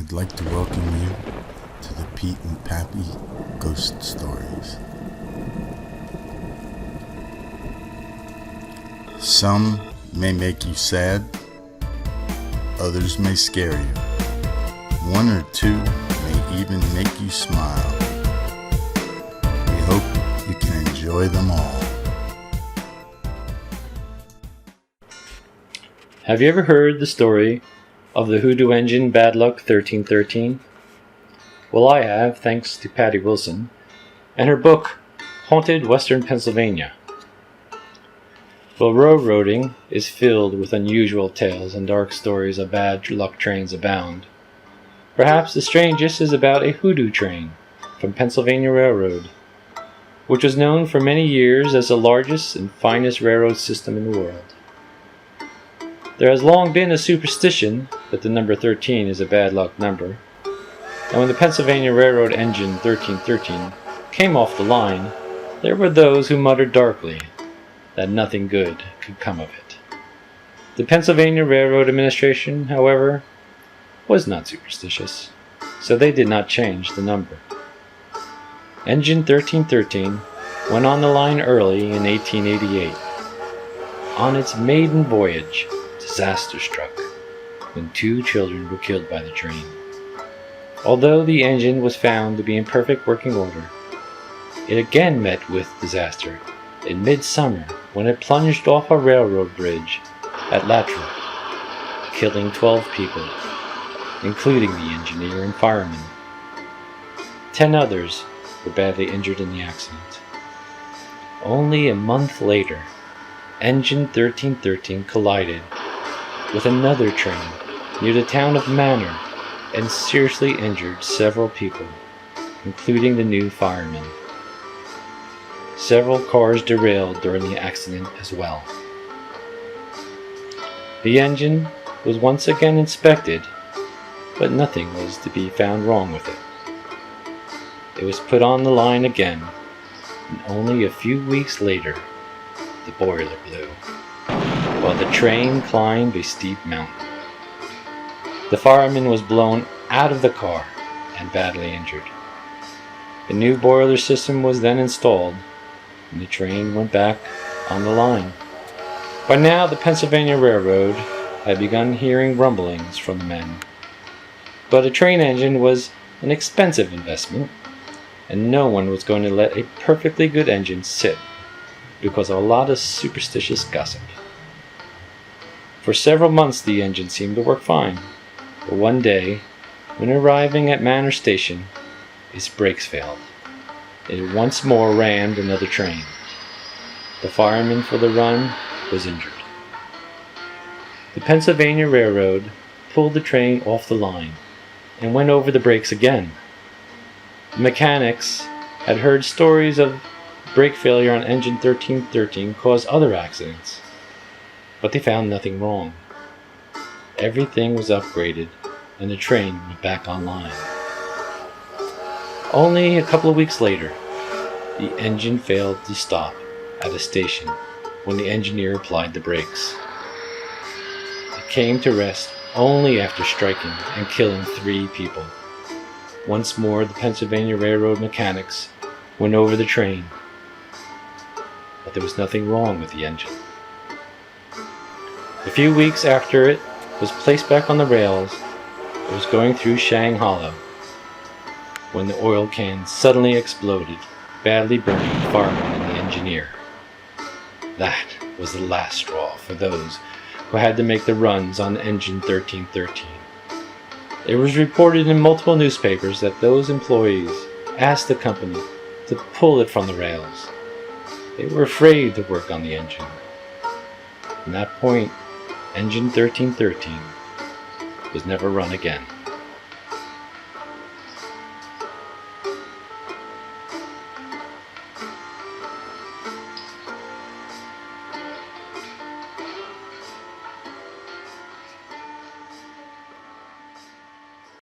I'd like to welcome you to the Pete and Pappy Ghost Stories. Some may make you sad, others may scare you. One or two may even make you smile. We hope you can enjoy them all. Have you ever heard the story of the Hoodoo engine Bad Luck 1313? Well, I have, thanks to Patty Wilson and her book, Haunted Western Pennsylvania. Well, railroading is filled with unusual tales and dark stories of bad luck trains abound. Perhaps the strangest is about a hoodoo train from Pennsylvania Railroad, which was known for many years as the largest and finest railroad system in the world. There has long been a superstition that the number 13 is a bad luck number, and when the Pennsylvania Railroad engine 1313 came off the line, there were those who muttered darkly that nothing good could come of it. The Pennsylvania Railroad Administration, however, was not superstitious, so they did not change the number. Engine 1313 went on the line early in 1888. On its maiden voyage, disaster struck when 2 children were killed by the train. Although the engine was found to be in perfect working order, it again met with disaster in midsummer when it plunged off a railroad bridge at Latra, killing 12 people, including the engineer and fireman. 10 others were badly injured in the accident. Only a month later, Engine 1313 collided with another train near the town of Manor and seriously injured several people, including the new fireman. Several cars derailed during the accident as well. The engine was once again inspected, but nothing was to be found wrong with it. It was put on the line again, and only a few weeks later, the boiler blew, while the train climbed a steep mountain. The fireman was blown out of the car and badly injured. The new boiler system was then installed, and the train went back on the line. By now, the Pennsylvania Railroad had begun hearing rumblings from the men. But a train engine was an expensive investment, and no one was going to let a perfectly good engine sit because of a lot of superstitious gossip. For several months the engine seemed to work fine, but one day, when arriving at Manor Station, its brakes failed. It once more rammed another train. The fireman for the run was injured. The Pennsylvania Railroad pulled the train off the line and went over the brakes again. The mechanics had heard stories of brake failure on engine 1313 cause other accidents, but they found nothing wrong. Everything was upgraded and the train went back online. Only a couple of weeks later, the engine failed to stop at a station when the engineer applied the brakes. It came to rest only after striking and killing 3 people. Once more, the Pennsylvania Railroad mechanics went over the train, but there was nothing wrong with the engine. A few weeks after it was placed back on the rails, it was going through Shang Hollow when the oil can suddenly exploded, badly burning the fireman and the engineer. That was the last straw for those who had to make the runs on engine 1313. It was reported in multiple newspapers that those employees asked the company to pull it from the rails. They were afraid to work on the engine. From that point, engine 1313 was never run again.